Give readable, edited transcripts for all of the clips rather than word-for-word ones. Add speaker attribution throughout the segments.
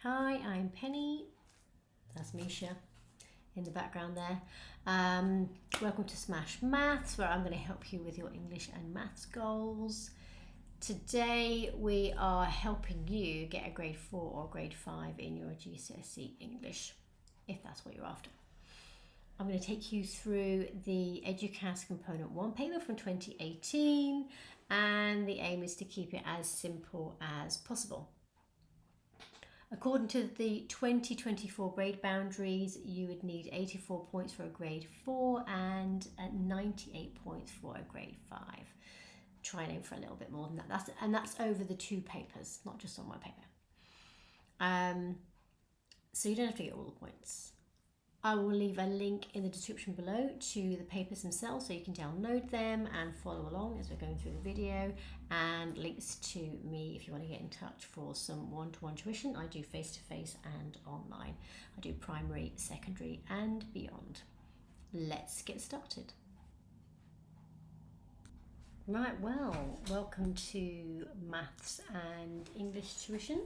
Speaker 1: Hi, I'm Penny. That's Misha in the background there. Welcome to Smash Maths, where I'm going to help you with your English and maths goals. Today we are helping you get a grade 4 or grade 5 in your GCSE English, if that's what you're after. I'm going to take you through the Eduqas Component 1 paper from 2018, and the aim is to keep it as simple as possible. According to the 2024 grade boundaries, you would need 84 points for a grade 4 and 98 points for a grade 5. Try and aim for a little bit more than that. That's over the 2 papers, not just on one paper. So you don't have to get all the points. I will leave a link in the description below to the papers themselves so you can download them and follow along as we're going through the video, and links to me if you want to get in touch for some one-to-one tuition. I do face-to-face and online. I do primary, secondary and beyond. Let's get started. Right, well, welcome to Maths and English tuition.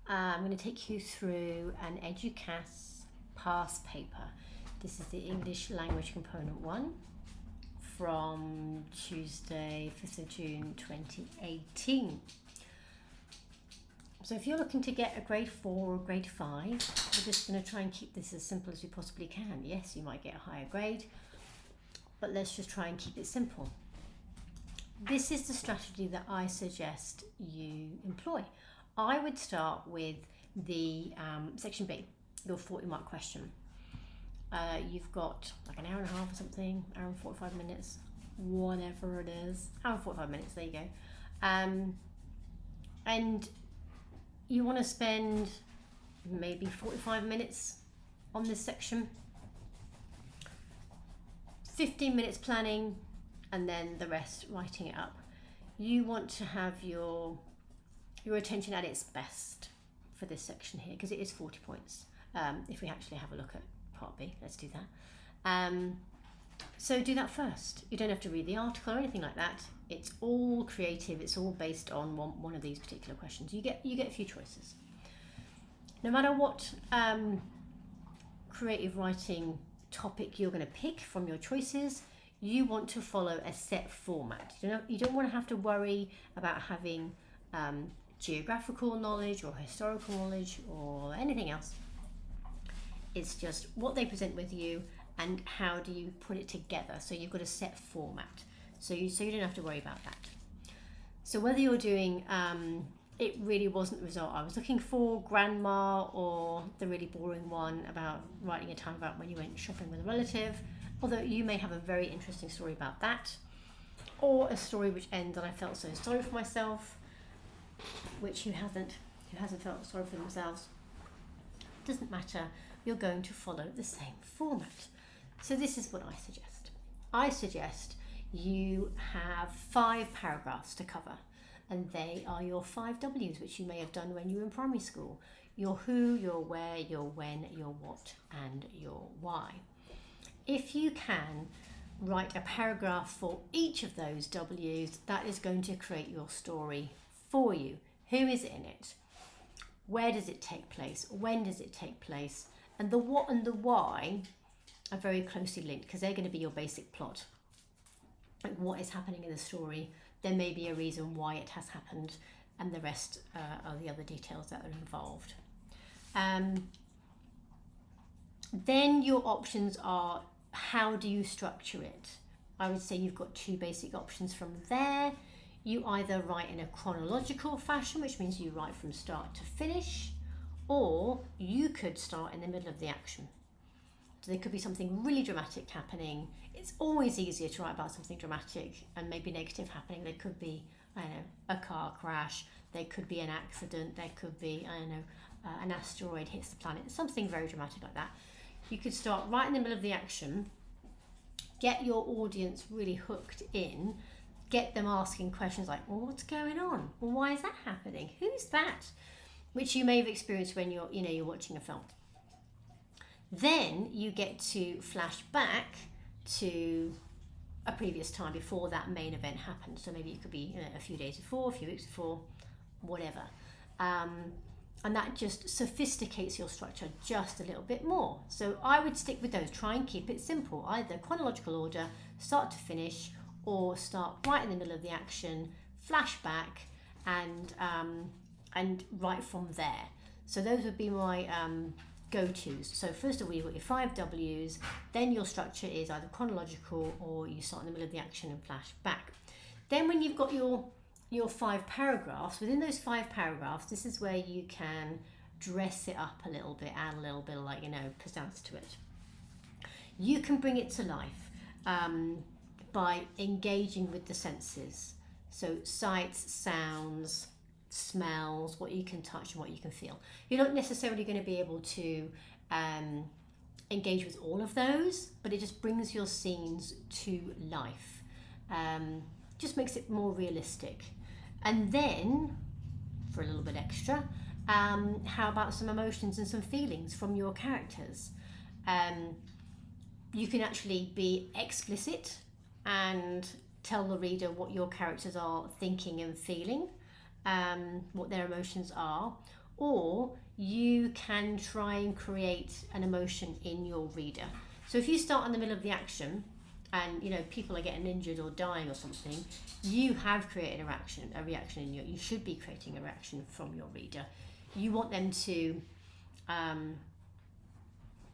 Speaker 1: I'm going to take you through an Eduqas past paper. This is the English Language Component 1 from Tuesday, 5th of June 2018. So if you're looking to get a grade 4 or grade 5, we're just going to try and keep this as simple as we possibly can. Yes, you might get a higher grade, but let's just try and keep it simple. This is the strategy that I suggest you employ. I would start with the section B, your 40-mark question. You've got like an hour and a half or something, hour and 45 minutes, whatever it is, hour and 45 minutes, there you go. And you want to spend maybe 45 minutes on this section, 15 minutes planning, and then the rest writing it up. You want to have your attention at its best for this section here, because it is 40 points. If we actually have a look at part B, let's do that. So do that first. You don't have to read the article or anything like that. It's all creative. It's all based on one of these particular questions. You get a few choices. No matter what creative writing topic you're going to pick from your choices, you want to follow a set format. You don't want to have to worry about having geographical knowledge or historical knowledge or anything else. It's just what they present with you and how do you put it together. So you've got a set format. So you don't have to worry about that. So whether you're doing, it really wasn't the result I was looking for, grandma, or the really boring one about writing a time about when you went shopping with a relative, although you may have a very interesting story about that, or a story which ends and I felt so sorry for myself, which who hasn't felt sorry for themselves. Doesn't matter. You're going to follow the same format. So this is what I suggest. I suggest you have 5 paragraphs to cover, and they are your 5 W's, which you may have done when you were in primary school. Your who, your where, your when, your what, and your why. If you can write a paragraph for each of those W's, that is going to create your story for you. Who is in it? Where does it take place? When does it take place? And the what and the why are very closely linked, because they're going to be your basic plot. Like what is happening in the story, there may be a reason why it has happened, and the rest are the other details that are involved. Then your options are, how do you structure it? I would say you've got 2 basic options from there. You either write in a chronological fashion, which means you write from start to finish, or you could start in the middle of the action. So there could be something really dramatic happening. It's always easier to write about something dramatic and maybe negative happening. There could be, a car crash. There could be an accident. There could be, an asteroid hits the planet. Something very dramatic like that. You could start right in the middle of the action, get your audience really hooked in, get them asking questions like, well, what's going on? Well, why is that happening? Who's that? Which you may have experienced when you're watching a film. Then you get to flash back to a previous time before that main event happened. So maybe it could be a few days before, a few weeks before, whatever. and that just sophisticates your structure just a little bit more. So I would stick with those. Try and keep it simple, either chronological order, start to finish, or start right in the middle of the action, flashback, and right from there. So those would be my go-tos. So first of all, you've got your 5 W's, then your structure is either chronological or you start in the middle of the action and flash back. Then when you've got your 5 paragraphs, within those 5 paragraphs, this is where you can dress it up a little bit, add a little bit of pizzazz to it. You can bring it to life by engaging with the senses. So sights, sounds, smells, what you can touch and what you can feel. You're not necessarily going to be able to engage with all of those, but it just brings your scenes to life. Just makes it more realistic. And then, for a little bit extra, how about some emotions and some feelings from your characters? You can actually be explicit and tell the reader what your characters are thinking and feeling, what their emotions are, or you can try and create an emotion in your reader. So if you start in the middle of the action and people are getting injured or dying or something, you have created a reaction in you should be creating a reaction from your reader. You want them to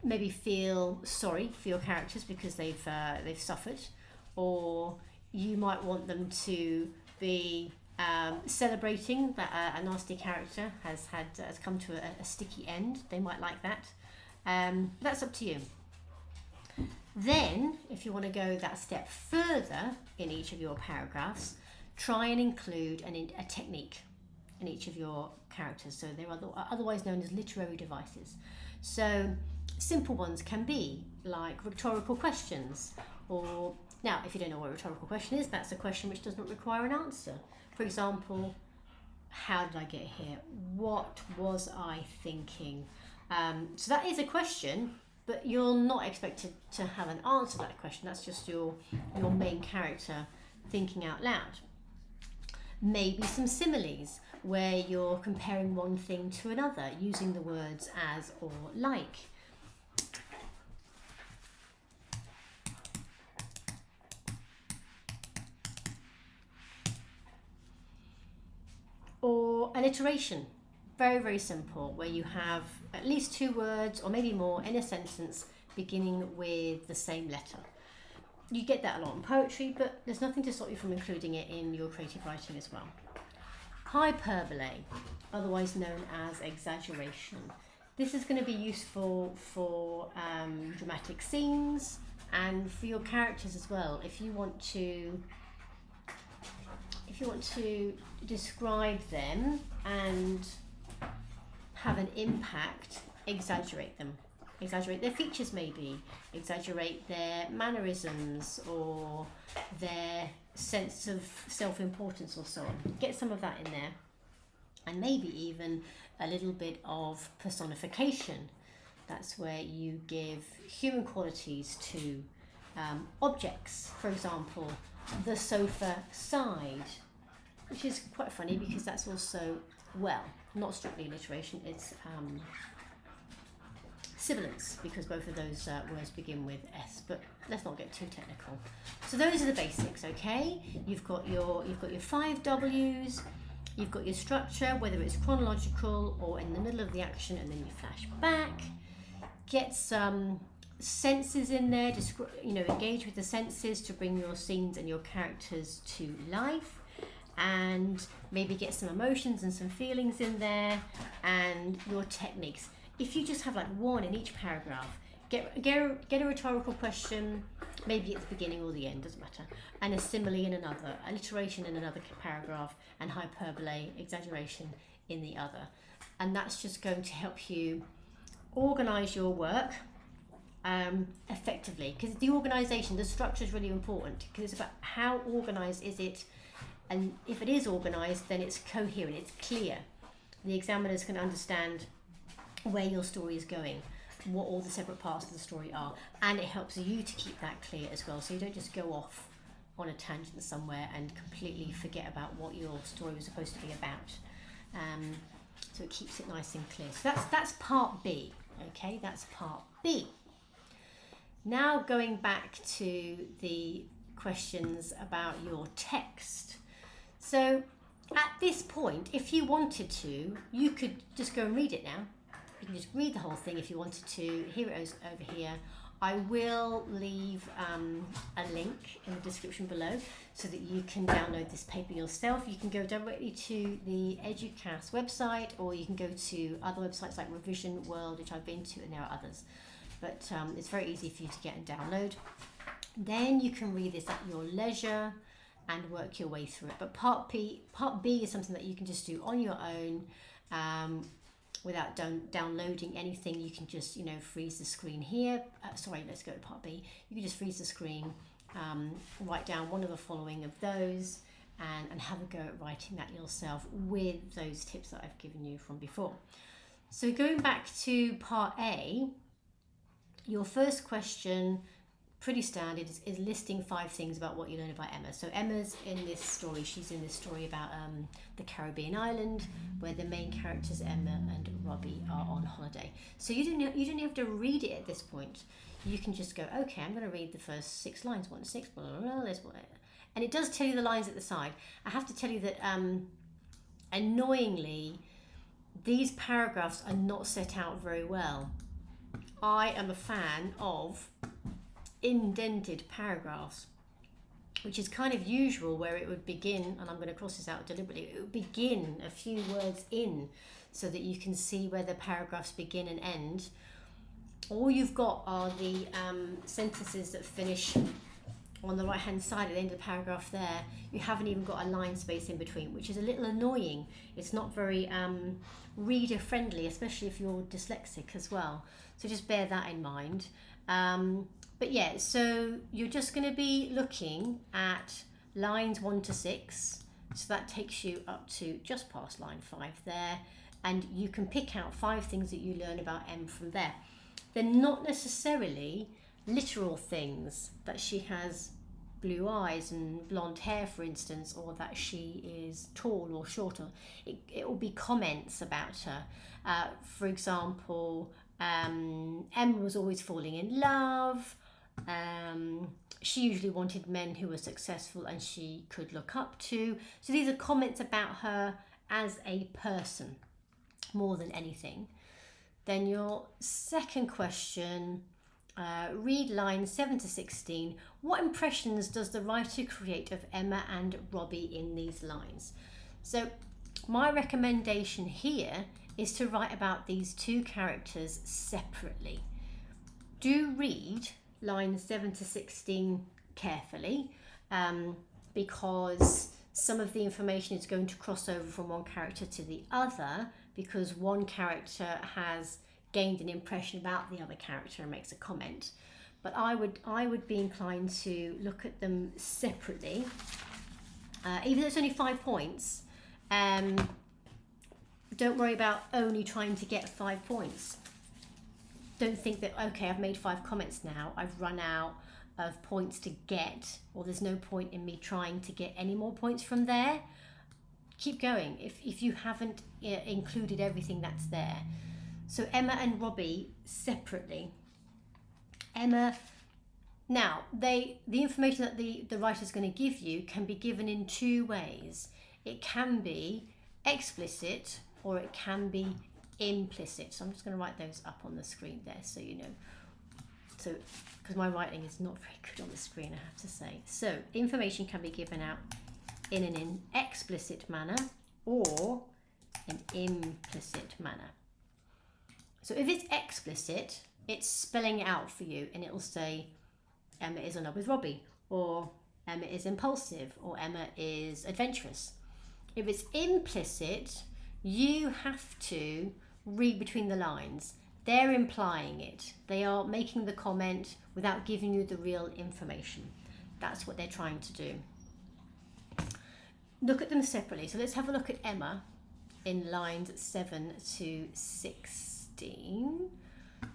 Speaker 1: maybe feel sorry for your characters because they've suffered, or you might want them to be celebrating that a nasty character has come to a sticky end. They might like that. That's up to you. Then, if you want to go that step further in each of your paragraphs, try and include a technique in each of your characters. So they're otherwise known as literary devices. So simple ones can be like rhetorical questions, or now if you don't know what a rhetorical question is, that's a question which does not require an answer. For example, how did I get here? What was I thinking? So that is a question, but you're not expected to have an answer to that question. That's just your main character thinking out loud. Maybe some similes where you're comparing one thing to another using the words as or like. Or alliteration, very, very simple, where you have at least 2 words or maybe more in a sentence beginning with the same letter. You get that a lot in poetry, but there's nothing to stop you from including it in your creative writing as well. Hyperbole, otherwise known as exaggeration. This is going to be useful for dramatic scenes and for your characters as well. If you want to describe them and have an impact, exaggerate them. Exaggerate their features maybe, exaggerate their mannerisms or their sense of self-importance or so on. Get some of that in there. And maybe even a little bit of personification. That's where you give human qualities to objects. For example, the sofa side, which is quite funny because that's also, well, not strictly alliteration, it's sibilants, because both of those words begin with S, but let's not get too technical. So those are the basics, okay? You've got your 5 W's, you've got your structure, whether it's chronological or in the middle of the action, and then you flash back. Get some senses in there, engage with the senses to bring your scenes and your characters to life, and maybe get some emotions and some feelings in there, and your techniques. If you just have like one in each paragraph, get a rhetorical question, maybe at the beginning or the end, doesn't matter, and a simile in another, alliteration in another paragraph, and hyperbole, exaggeration in the other. And that's just going to help you organise your work effectively, because the organisation, the structure is really important, because it's about how organised is it, and if it is organised, then it's coherent, it's clear. The examiners can understand where your story is going, what all the separate parts of the story are, and it helps you to keep that clear as well, so you don't just go off on a tangent somewhere and completely forget about what your story was supposed to be about. so it keeps it nice and clear. So that's part B. Okay, that's part B. Now going back to the questions about your text. So at this point, if you wanted to, you could just go and read it now. You can just read the whole thing if you wanted to. Here it is over here. I will leave a link in the description below so that you can download this paper yourself. You can go directly to the Eduqas website, or you can go to other websites like Revision World, which I've been to, and there are others. But it's very easy for you to get and download. Then you can read this at your leisure and work your way through it. But part B is something that you can just do on your own without downloading anything. You can just, freeze the screen here. Sorry, let's go to part B. You can just freeze the screen, write down one of the following of those, and have a go at writing that yourself with those tips that I've given you from before. So going back to part A, your first question, pretty standard, is listing 5 things about what you learn about Emma. So Emma's in this story, she's in this story about the Caribbean island where the main characters Emma and Robbie are on holiday. So you don't have to read it at this point. You can just go, okay, I'm going to read the first 6 lines, 1 to 6, blah, blah, blah, blah, and it does tell you the lines at the side. I have to tell you that annoyingly, these paragraphs are not set out very well. I am a fan of indented paragraphs, which is kind of usual, where it would begin, and I'm going to cross this out deliberately, it would begin a few words in so that you can see where the paragraphs begin and end. All you've got are the sentences that finish on the right hand side at the end of the paragraph there. You haven't even got a line space in between, which is a little annoying. It's not very reader friendly, especially if you're dyslexic as well. So just bear that in mind. But yeah, so you're just going to be looking at lines 1 to 6. So that takes you up to just past line 5 there. And you can pick out 5 things that you learn about Em from there. They're not necessarily literal things, that she has blue eyes and blonde hair, for instance, or that she is tall or shorter. It will be comments about her. For example, Emma was always falling in love. She usually wanted men who were successful and she could look up to. So these are comments about her as a person more than anything. Then your second question, read lines 7 to 16. What impressions does the writer create of Emma and Robbie in these lines? So my recommendation here is to write about these 2 characters separately. Do read lines 7 to 16 carefully, because some of the information is going to cross over from one character to the other, because one character has gained an impression about the other character and makes a comment. But I would be inclined to look at them separately, even though it's only 5 points. Don't worry about only trying to get 5 points. Don't think that, okay, I've made 5 comments now, I've run out of points to get, or there's no point in me trying to get any more points from there. Keep going if you haven't included everything that's there. So Emma and Robbie separately. Emma, now the information that the writer's going to give you can be given in 2 ways. It can be explicit or it can be implicit. So I'm just going to write those up on the screen there so you know. So, because my writing is not very good on the screen, I have to say. So information can be given out in an explicit manner or an implicit manner. So if it's explicit, it's spelling it out for you, and it will say Emma is in love with Robbie, or Emma is impulsive, or Emma is adventurous. If it's implicit, you have to read between the lines. They're implying it. They are making the comment without giving you the real information. That's what they're trying to do. Look at them separately. So let's have a look at Emma in lines 7 to 16.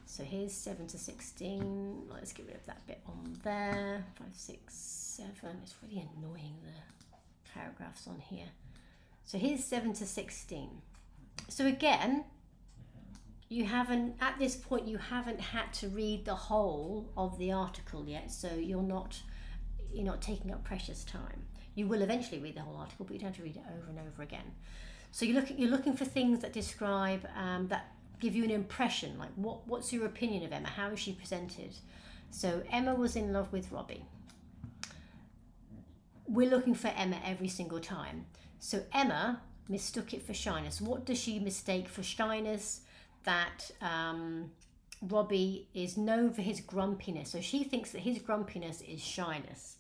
Speaker 1: So here's 7 to 16. Let's get rid of that bit on there. 5, 6, 7. It's really annoying, the paragraphs on here. So here's 7 to 16. So again, you haven't, at this point, you haven't had to read the whole of the article yet, so you're not taking up precious time. You will eventually read the whole article, but you don't have to read it over and over again. So you're looking for things that describe, that give you an impression, like what's your opinion of Emma? How is she presented? So Emma was in love with Robbie. We're looking for Emma every single time. So Emma mistook it for shyness. What does she mistake for shyness? That Robbie is known for his grumpiness. So she thinks that his grumpiness is shyness.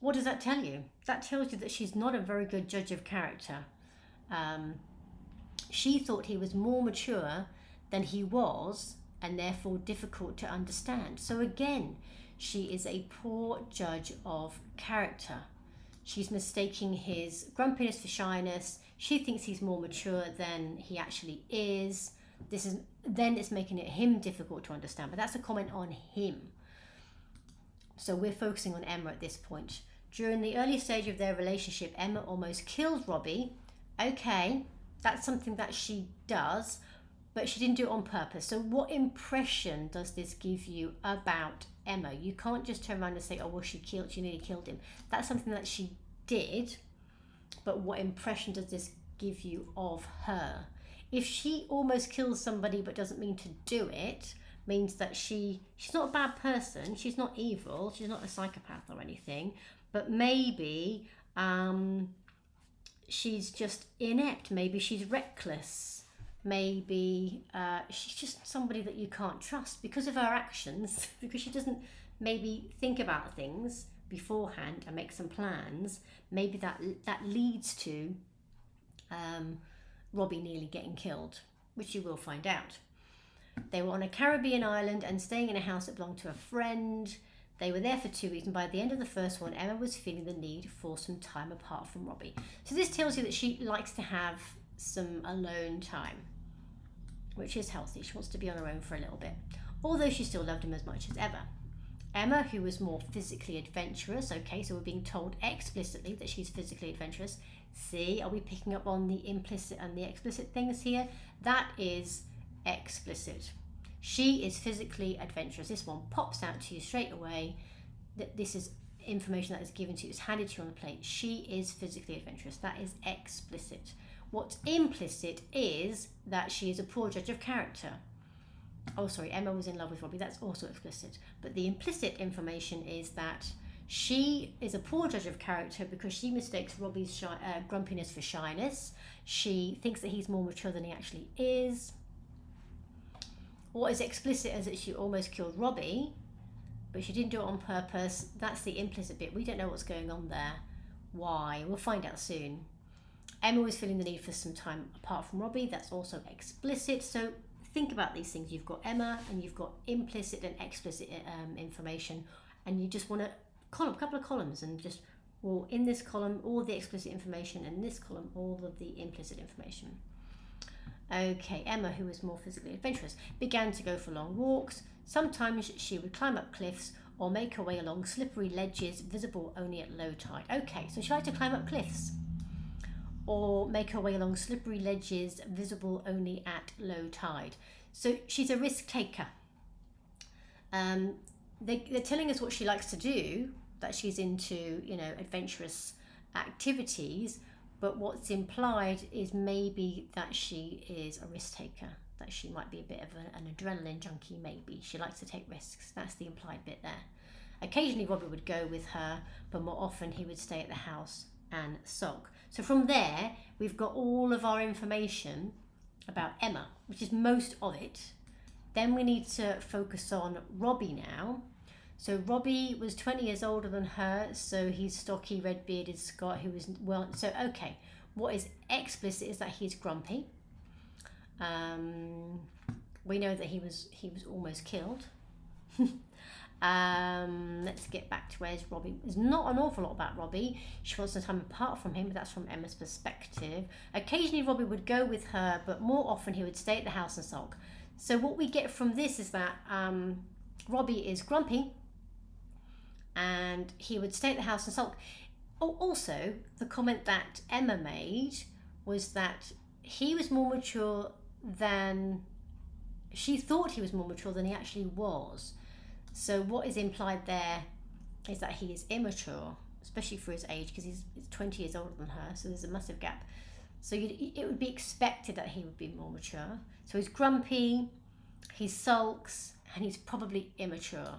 Speaker 1: What does that tell you? That tells you that she's not a very good judge of character. She thought he was more mature than he was, and therefore difficult to understand. So again, she is a poor judge of character. She's mistaking his grumpiness for shyness. She thinks he's more mature than he actually is. Then it's making it him difficult to understand, but that's a comment on him. So we're focusing on Emma at this point. During the early stage of their relationship, Emma almost killed Robbie. Okay, that's something that she does, but she didn't do it on purpose. So what impression does this give you about Emma? You can't just turn around and say, oh, well, she nearly killed him. That's something that she did, but what impression does this give you of her? If she almost kills somebody but doesn't mean to do it, means that she's not a bad person, she's not evil, she's not a psychopath or anything, but maybe she's just inept, maybe she's reckless, maybe she's just somebody that you can't trust because of her actions, because she doesn't maybe think about things beforehand and make some plans. Maybe that leads to Robbie nearly getting killed, which you will find out. They were on a Caribbean island and staying in a house that belonged to a friend. They were there for 2 weeks, and by the end of the first one, Emma was feeling the need for some time apart from Robbie. So this tells you that she likes to have some alone time, which is healthy. She wants to be on her own for a little bit, although she still loved him as much as ever. Emma, who was more physically adventurous, okay, so we're being told explicitly that she's physically adventurous. See, are we picking up on the implicit and the explicit things here? That is explicit. She is physically adventurous. This one pops out to you straight away. That this is information that is given to you, it's handed to you on the plate. She is physically adventurous. That is explicit. What's implicit is that she is a poor judge of character. Oh, sorry, Emma was in love with Robbie. That's also explicit. But the implicit information is that she is a poor judge of character because she mistakes Robbie's grumpiness for shyness. She thinks that he's more mature than he actually is. What is explicit is that she almost killed Robbie, but she didn't do it on purpose. That's the implicit bit. We don't know what's going on there. Why? We'll find out soon. Emma was feeling the need for some time apart from Robbie. That's also explicit. So think about these things. You've got Emma and you've got implicit and explicit information, and you just want to a couple of columns, and just, well, in this column all the explicit information, and in this column all of the implicit information. Okay, Emma, who was more physically adventurous, began to go for long walks. Sometimes she would climb up cliffs or make her way along slippery ledges visible only at low tide. Okay, so she liked to climb up cliffs or make her way along slippery ledges visible only at low tide. So she's a risk taker. They're telling us what she likes to do, that she's into, adventurous activities, but what's implied is maybe that she is a risk taker, that she might be a bit of an adrenaline junkie, maybe. She likes to take risks. That's the implied bit there. Occasionally Robbie would go with her, but more often he would stay at the house and sulk. So from there, we've got all of our information about Emma, which is most of it. Then we need to focus on Robbie now. So Robbie was 20 years older than her, so he's stocky, red-bearded Scot who was, well, so okay, what is explicit is that he's grumpy. We know that he was almost killed. Let's get back to where's Robbie. There's not an awful lot about Robbie. She wants some time apart from him, but that's from Emma's perspective. Occasionally Robbie would go with her, but more often he would stay at the house and sulk. So what we get from this is that Robbie is grumpy, and he would stay at the house and sulk. Also, the comment that Emma made was that he was more mature than, she thought he was more mature than he actually was. So what is implied there is that he is immature, especially for his age, because he's 20 years older than her, so there's a massive gap. So it would be expected that he would be more mature. So he's grumpy, he sulks, and he's probably immature.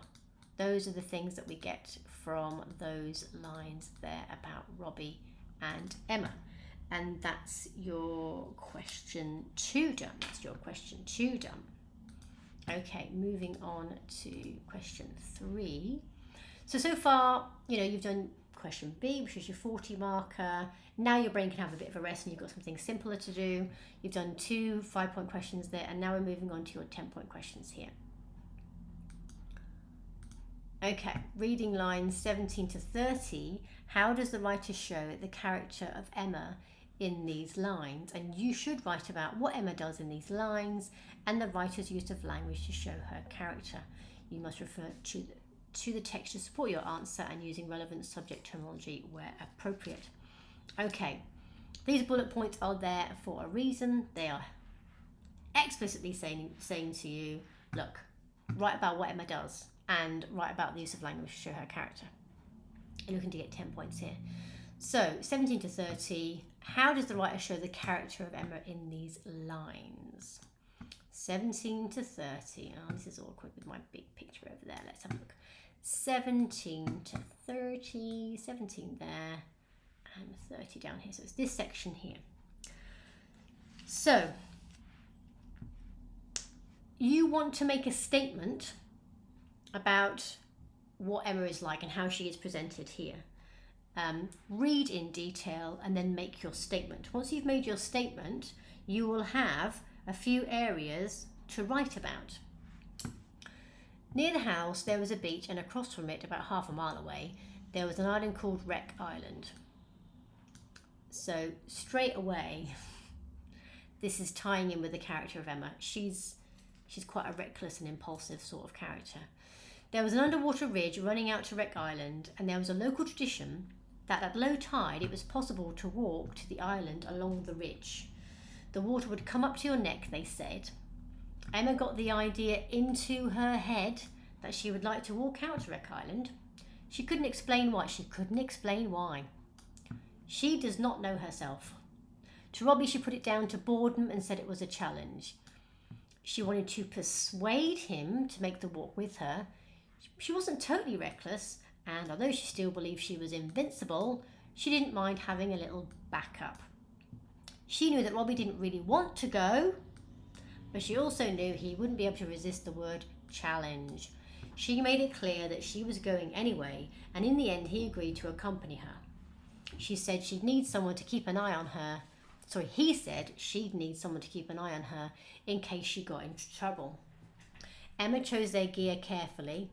Speaker 1: Those are the things that we get from those lines there about Robbie and Emma. And that's your question 2 done. That's your question 2 done. Okay, moving on to question 3. So far, you've done question B, which is your 40 marker. Now your brain can have a bit of a rest and you've got something simpler to do. You've done 2 5-point questions there, and now we're moving on to your 10-point questions here. Okay, reading lines 17 to 30. How does the writer show the character of Emma in these lines? And you should write about what Emma does in these lines and the writer's use of language to show her character. You must refer to the text to support your answer and using relevant subject terminology where appropriate. Okay, these bullet points are there for a reason. They are explicitly saying to you, look, write about what Emma does and write about the use of language to show her character. You're looking to get 10 points here. So 17 to 30, how does the writer show the character of Emma in these lines? 17 to 30. Oh, this is awkward with my big picture over there. Let's have a look. 17 to 30, 17 there, and 30 down here. So it's this section here. So you want to make a statement about what Emma is like and how she is presented here. Read in detail and then make your statement. Once you've made your statement, you will have a few areas to write about. Near the house there was a beach, and across from it, about half a mile away, there was an island called Wreck Island. So straight away, this is tying in with the character of Emma. She's quite a reckless and impulsive sort of character. There was an underwater ridge running out to Wreck Island, and there was a local tradition that at low tide it was possible to walk to the island along the ridge. The water would come up to your neck, they said. Emma got the idea into her head that she would like to walk out to Wreck Island. She couldn't explain why. She does not know herself. To Robbie, she put it down to boredom and said it was a challenge. She wanted to persuade him to make the walk with her. She wasn't totally reckless, and although she still believed she was invincible, she didn't mind having a little backup. She knew that Robbie didn't really want to go, but she also knew he wouldn't be able to resist the word challenge. She made it clear that she was going anyway, and in the end he agreed to accompany her. She said she'd need someone to keep an eye on her. He said she'd need someone to keep an eye on her in case she got into trouble. Emma chose their gear carefully,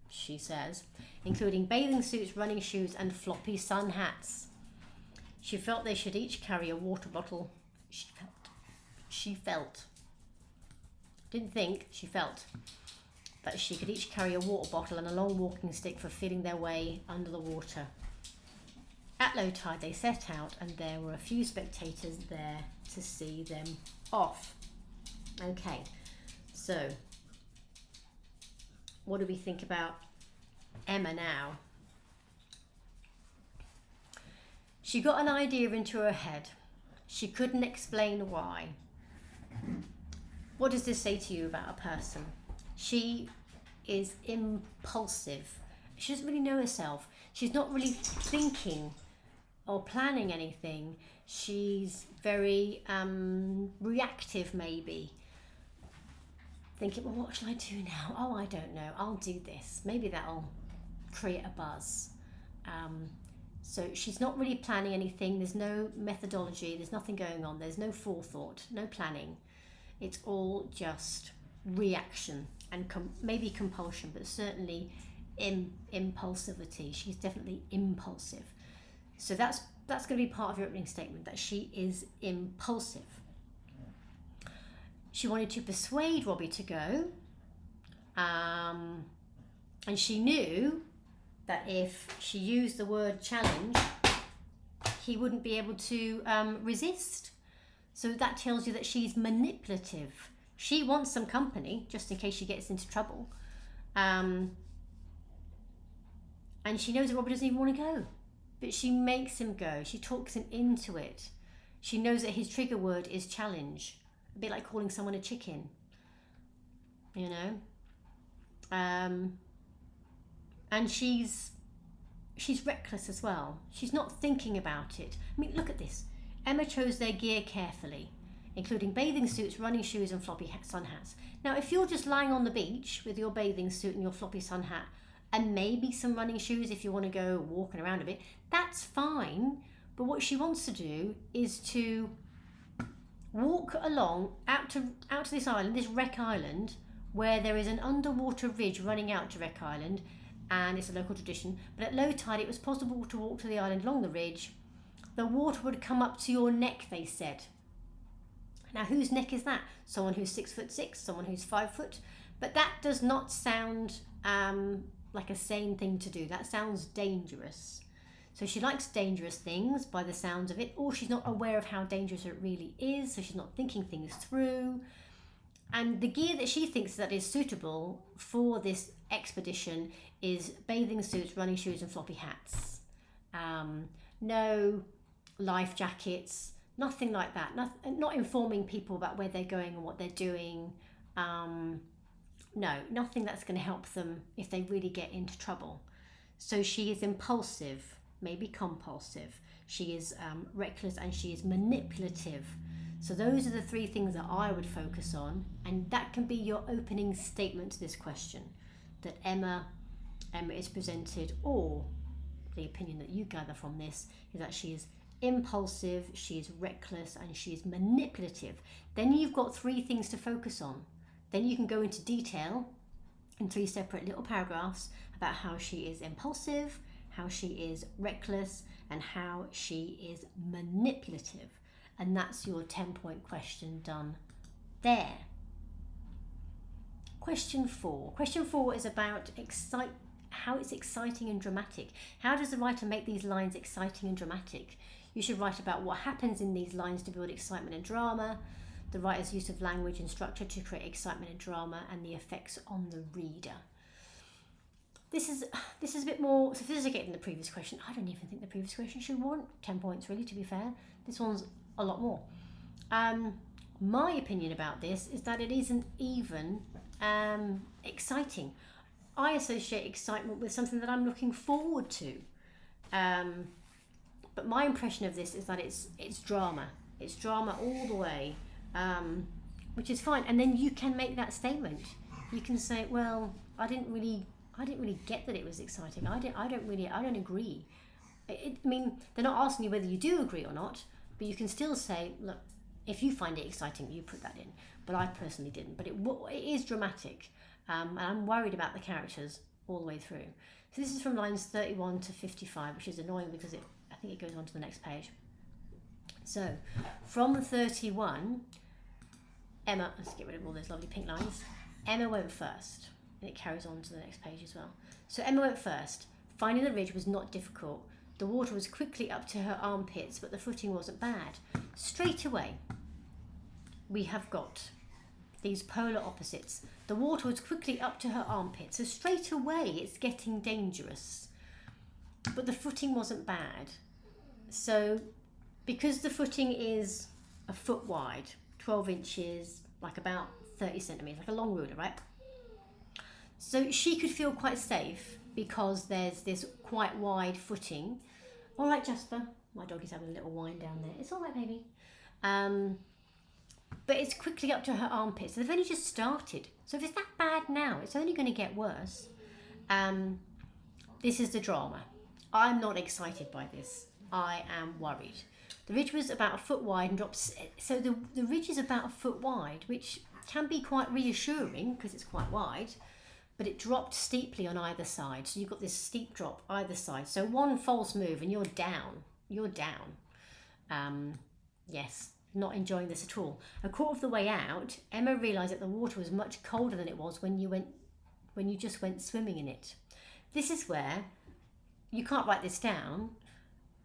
Speaker 1: she says, including bathing suits, running shoes, and floppy sun hats. She felt they should each carry a water bottle. She felt. Didn't think, she felt that she could each carry a water bottle and a long walking stick for feeling their way under the water. At low tide they set out, and there were a few spectators there to see them off. Okay, so what do we think about Emma now? She got an idea into her head. She couldn't explain why. What does this say to you about a person? She is impulsive. She doesn't really know herself. She's not really thinking or planning anything. She's very reactive, maybe. Thinking, well, what shall I do now? Oh, I don't know. I'll do this. Maybe that'll create a buzz. So she's not really planning anything. There's no methodology. There's nothing going on. There's no forethought, no planning. It's all just reaction and maybe compulsion, but certainly impulsivity. She's definitely impulsive. So that's going to be part of your opening statement, that she is impulsive. She wanted to persuade Robbie to go, and she knew that if she used the word challenge, he wouldn't be able to resist. So that tells you that she's manipulative. She wants some company just in case she gets into trouble. And she knows that Robert doesn't even want to go. But she makes him go. She talks him into it. She knows that his trigger word is challenge. A bit like calling someone a chicken. You know? And she's reckless as well. She's not thinking about it. I mean, look at this. Emma chose their gear carefully, including bathing suits, running shoes and floppy sun hats. Now, if you're just lying on the beach with your bathing suit and your floppy sun hat and maybe some running shoes if you want to go walking around a bit, that's fine. But what she wants to do is to walk along out to this island, this wreck island, where there is an underwater ridge running out to Wreck Island, and it's a local tradition. But at low tide, it was possible to walk to the island along the ridge. The water would come up to your neck, they said. Now, whose neck is that? Someone who's 6'6", someone who's 5 foot. But that does not sound like a sane thing to do. That sounds dangerous. So she likes dangerous things by the sounds of it, or she's not aware of how dangerous it really is, so she's not thinking things through. And the gear that she thinks that is suitable for this expedition is bathing suits, running shoes and floppy hats. No life jackets, nothing like that. Not informing people about where they're going and what they're doing. No, nothing that's going to help them if they really get into trouble. So she is impulsive, maybe compulsive. She is reckless and she is manipulative. So those are the 3 things that I would focus on, and that can be your opening statement to this question, that Emma is presented, or the opinion that you gather from this is that she is impulsive, she is reckless, and she is manipulative. Then you've got 3 things to focus on. Then you can go into detail in 3 separate little paragraphs about how she is impulsive, how she is reckless, and how she is manipulative. And that's your 10-point question done there. Question 4. Question 4 is about how it's exciting and dramatic. How does the writer make these lines exciting and dramatic? You should write about what happens in these lines to build excitement and drama, the writer's use of language and structure to create excitement and drama, and the effects on the reader. This is a bit more sophisticated than the previous question. I don't even think the previous question should warrant 10 points, really, to be fair. This one's a lot more. My opinion about this is that it isn't even exciting. I associate excitement with something that I'm looking forward to. But my impression of this is that it's drama. It's drama all the way, which is fine. And then you can make that statement. You can say, well, I didn't really get that it was exciting. I don't agree. I mean, they're not asking you whether you do agree or not, but you can still say, look, if you find it exciting, you put that in. But I personally didn't. But it is dramatic. And I'm worried about the characters all the way through. So this is from lines 31 to 55, which is annoying because I think it goes on to the next page. So from 31, Emma, let's get rid of all those lovely pink lines. Emma went first. And it carries on to the next page as well. So Emma went first. Finding the ridge was not difficult. The water was quickly up to her armpits, but the footing wasn't bad. Straight away, we have got these polar opposites. The water was quickly up to her armpits. So straight away, it's getting dangerous. But the footing wasn't bad. So because the footing is a foot wide, 12 inches, like about 30 centimetres, like a long ruler, right? So she could feel quite safe because there's this quite wide footing. All right, Jasper. My dog is having a little whine down there. It's all right, baby. But it's quickly up to her armpits. So they've only just started. So if it's that bad now, it's only going to get worse. This is the drama. I'm not excited by this. I am worried. The ridge was about a foot wide and drops. So the ridge is about a foot wide, which can be quite reassuring because it's quite wide. But it dropped steeply on either side. So you've got this steep drop either side. So one false move and you're down. You're down. Yes, not enjoying this at all. A quarter of the way out, Emma realised that the water was much colder than it was when you just went swimming in it. This is where you can't write this down,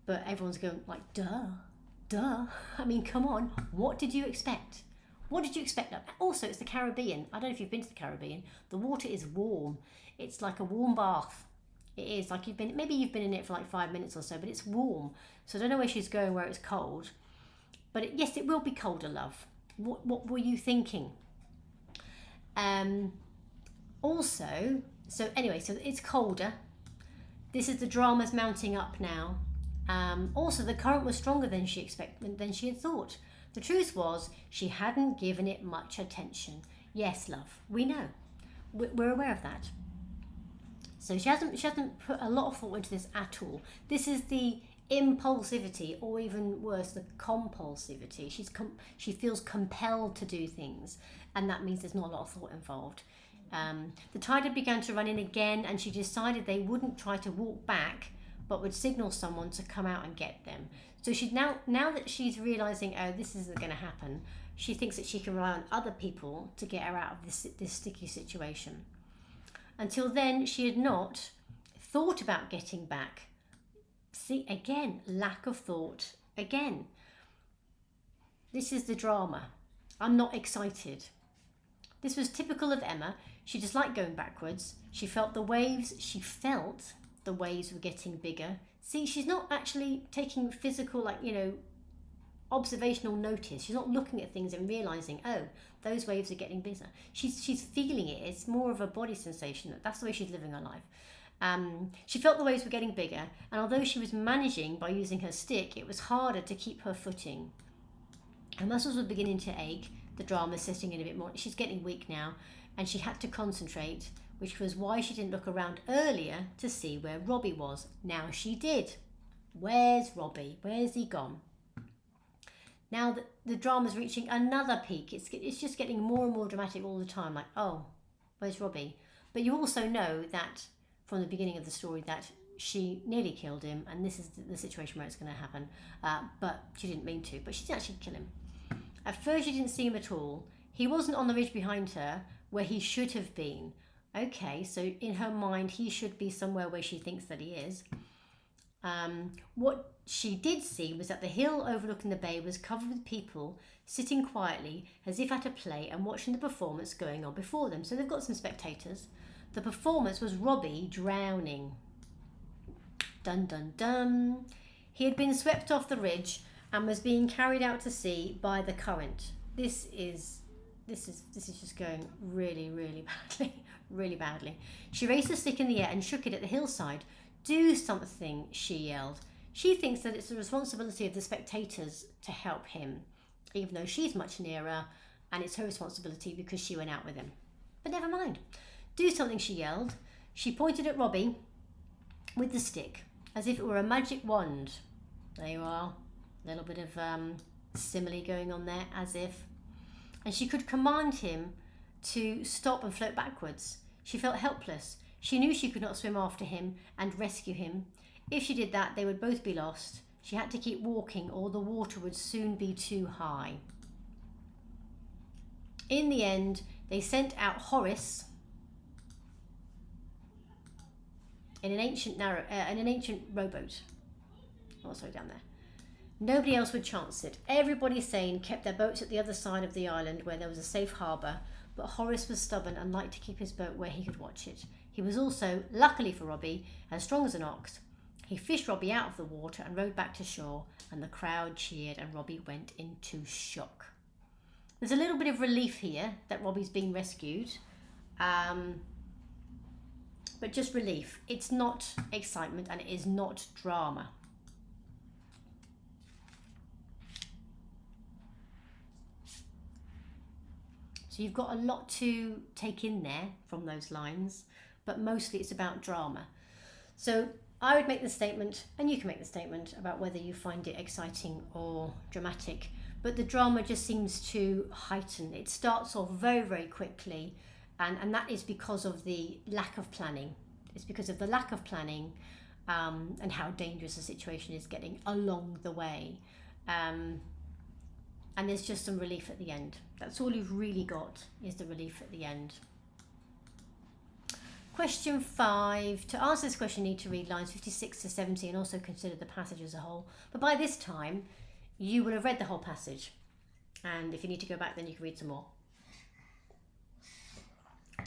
Speaker 1: but everyone's going like, duh. duh. I mean, come on. What did you expect? What did you expect? Also, it's the Caribbean. I don't know if you've been to the Caribbean. The water is warm. It's like a warm bath. It is like maybe you've been in it for like 5 minutes or so, but it's warm. So I don't know where she's going where it's cold. But yes, it will be colder, love. What were you thinking? Also, so it's colder. This is the drama's mounting up now. Also, the current was stronger than she had thought. The truth was, she hadn't given it much attention. Yes, love, we know. We're aware of that. So she hasn't put a lot of thought into this at all. This is the impulsivity, or even worse, the compulsivity. She feels compelled to do things, and that means there's not a lot of thought involved. The tide had begun to run in again, and she decided they wouldn't try to walk back, but would signal someone to come out and get them. So she's now that she's realizing, oh, this isn't going to happen, she thinks that she can rely on other people to get her out of this sticky situation. Until then, she had not thought about getting back. See, again, lack of thought. Again, this is the drama. I'm not excited. This was typical of Emma. She disliked going backwards. She felt the waves were getting bigger. See, she's not actually taking physical, observational notice. She's not looking at things and realizing, oh, those waves are getting bigger. She's feeling it. It's more of a body sensation. That's the way she's living her life. She felt the waves were getting bigger, and although she was managing by using her stick, it was harder to keep her footing. Her muscles were beginning to ache. The drama's setting in a bit more. She's getting weak now, and she had to concentrate, which was why she didn't look around earlier to see where Robbie was. Now she did. Where's Robbie? Where's he gone? Now the drama's reaching another peak. It's just getting more and more dramatic all the time. Like, oh, where's Robbie? But you also know that from the beginning of the story that she nearly killed him, and this is the situation where it's going to happen. But she didn't mean to. But she didn't actually kill him. At first, she didn't see him at all. He wasn't on the ridge behind her where he should have been. Okay, so in her mind, he should be somewhere where she thinks that he is. What she did see was that the hill overlooking the bay was covered with people sitting quietly as if at a play and watching the performance going on before them. So they've got some spectators. The performance was Robbie drowning. Dun dun dun. He had been swept off the ridge and was being carried out to sea by the current. This is just going really, really badly. Really badly. She raised a stick in the air and shook it at the hillside. Do something, she yelled. She thinks that it's the responsibility of the spectators to help him, even though she's much nearer, and it's her responsibility because she went out with him. But never mind. Do something, she yelled. She pointed at Robbie with the stick, as if it were a magic wand. There you are. A little bit of simile going on there, as if. And she could command him to stop and float backwards. She felt helpless. She knew she could not swim after him and rescue him. If she did that, they would both be lost. She had to keep walking, or the water would soon be too high. In the end, they sent out Horace in an ancient rowboat. Oh, sorry, down there. Nobody else would chance it. Everybody sane kept their boats at the other side of the island where there was a safe harbour, but Horace was stubborn and liked to keep his boat where he could watch it. He was also, luckily for Robbie, as strong as an ox. He fished Robbie out of the water and rowed back to shore, and the crowd cheered and Robbie went into shock. There's a little bit of relief here that Robbie's been rescued, but just relief. It's not excitement and it is not drama. So you've got a lot to take in there from those lines, but mostly it's about drama. So I would make the statement, and you can make the statement, about whether you find it exciting or dramatic, but the drama just seems to heighten. It starts off very, very quickly, and that is because of the lack of planning. It's because of the lack of planning and how dangerous the situation is getting along the way. And there's just some relief at the end. That's all you've really got, is the relief at the end. Question 5. To answer this question, you need to read lines 56 to 70 and also consider the passage as a whole. But by this time, you will have read the whole passage. And if you need to go back, then you can read some more.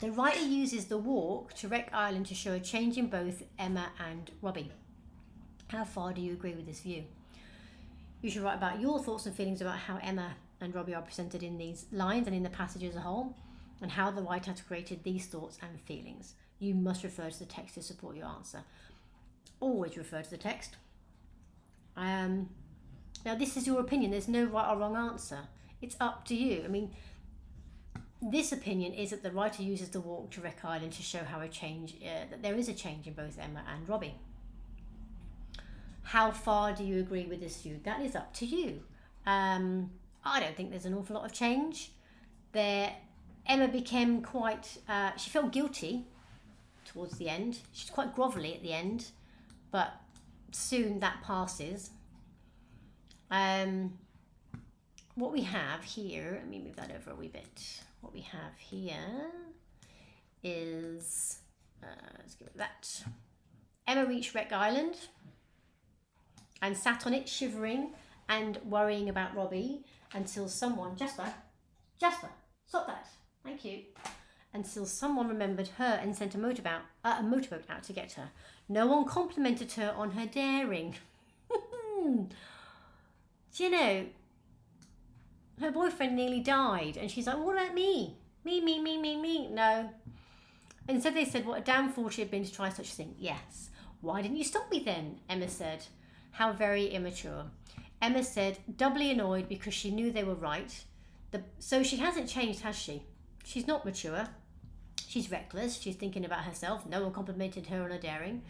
Speaker 1: The writer uses the walk to Wreck Island to show a change in both Emma and Robbie. How far do you agree with this view? You should write about your thoughts and feelings about how Emma and Robbie are presented in these lines and in the passage as a whole, and how the writer has created these thoughts and feelings. You must refer to the text to support your answer. Always refer to the text. Now, this is your opinion. There's no right or wrong answer. It's up to you. I mean, this opinion is that the writer uses the walk to Wreck Island to show how that there is a change in both Emma and Robbie. How far do you agree with this view? That is up to you. I don't think there's an awful lot of change. Emma became quite, she felt guilty towards the end. She's quite grovelly at the end, but soon that passes. What we have here, let me move that over a wee bit. What we have here is, let's give it that. Emma reached Wreck Island and sat on it shivering and worrying about Robbie until someone, Jasper, stop that, thank you. Until someone remembered her and sent a motorboat out to get her. No one complimented her on her daring. Do you know, her boyfriend nearly died and she's like, what about me? Me. No. Instead they said what a damn fool she had been to try such a thing. Yes. Why didn't you stop me then? Emma said. How very immature. Emma said, doubly annoyed because she knew they were right. So she hasn't changed, has she? She's not mature. She's reckless. She's thinking about herself. No one complimented her on her daring.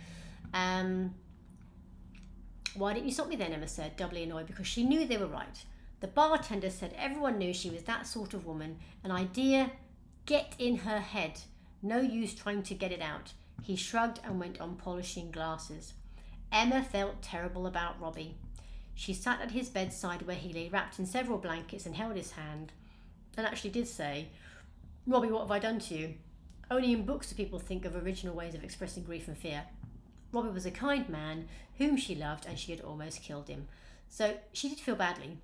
Speaker 1: Why didn't you stop me then? Emma said, doubly annoyed because she knew they were right. The bartender said everyone knew she was that sort of woman. An idea get in her head. No use trying to get it out. He shrugged and went on polishing glasses. Emma felt terrible about Robbie. She sat at his bedside where he lay wrapped in several blankets and held his hand and actually did say, Robbie, what have I done to you? Only in books do people think of original ways of expressing grief and fear. Robbie was a kind man whom she loved and she had almost killed him. So she did feel badly.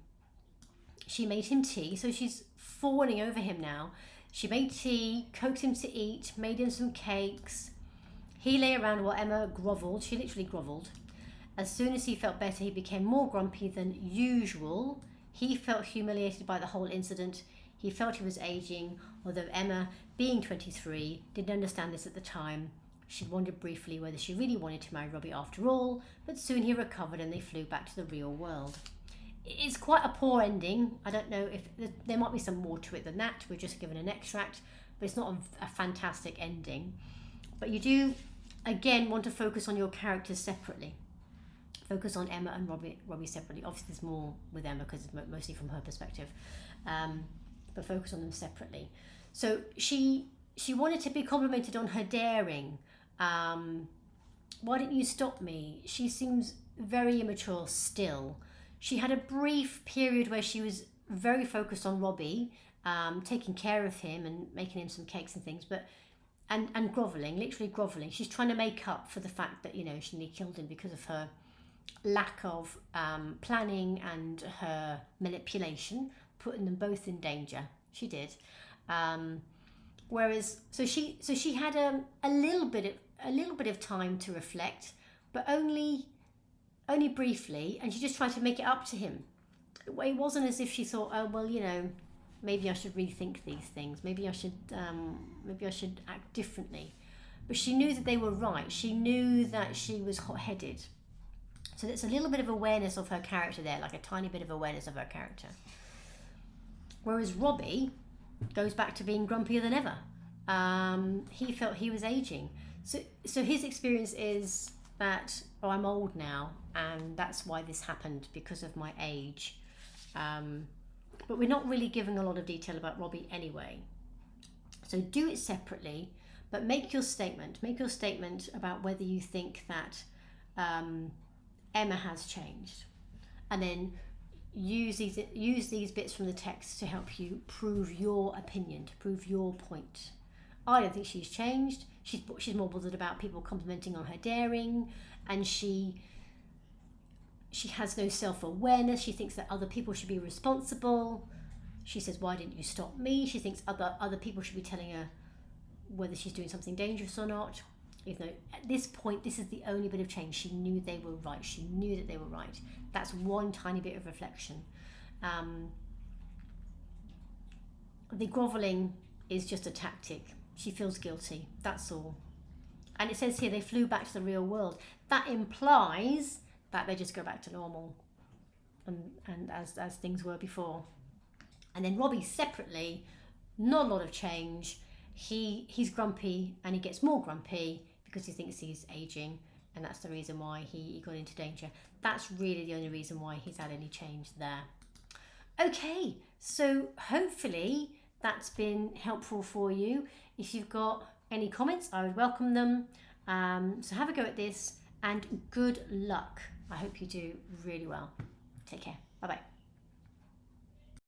Speaker 1: She made him tea, so she's fawning over him now. She made tea, coaxed him to eat, made him some cakes. He lay around while Emma grovelled. She literally grovelled. As soon as he felt better, he became more grumpy than usual. He felt humiliated by the whole incident. He felt he was aging, although Emma, being 23, didn't understand this at the time. She wondered briefly whether she really wanted to marry Robbie after all, but soon he recovered and they flew back to the real world. It's quite a poor ending. I don't know if there might be some more to it than that. We're just given an extract, but it's not a fantastic ending. But you do, again, want to focus on your characters separately. Focus on Emma and Robbie separately. Obviously, there's more with Emma because it's mostly from her perspective, but focus on them separately. So she wanted to be complimented on her daring. Why didn't you stop me? She seems very immature still. She had a brief period where she was very focused on Robbie, taking care of him and making him some cakes and things, and grovelling, literally grovelling. She's trying to make up for the fact that, she nearly killed him because of her lack of planning and her manipulation, putting them both in danger. She did. So she had a little bit of time to reflect, but only briefly, and she just tried to make it up to him. It wasn't as if she thought, oh well, maybe I should rethink these things. Maybe I should act differently. But she knew that they were right. She knew that she was hot-headed. So there's a little bit of awareness of her character there, like a tiny bit of awareness of her character. Whereas Robbie goes back to being grumpier than ever. He felt he was aging. So his experience is that, I'm old now, and that's why this happened, because of my age. But we're not really giving a lot of detail about Robbie anyway. So do it separately, but make your statement. Make your statement about whether you think that Emma has changed. And then use these bits from the text to help you prove your opinion, to prove your point. I don't think she's changed. She's more bothered about people complimenting on her daring, and she She has no self-awareness. She thinks that other people should be responsible. She says, why didn't you stop me? She thinks other people should be telling her whether she's doing something dangerous or not. Even though at this point, this is the only bit of change. She knew they were right. She knew that they were right. That's one tiny bit of reflection. The grovelling is just a tactic. She feels guilty. That's all. And it says here they flew back to the real world. That implies that they just go back to normal and as things were before. And then Robbie separately, not a lot of change. He's grumpy, and he gets more grumpy because he thinks he's aging, and that's the reason why he got into danger. That's really the only reason why he's had any change there. Okay, so hopefully that's been helpful for you. If you've got any comments, I would welcome them. So have a go at this, and good luck. I hope you do really well. Take care. Bye-bye.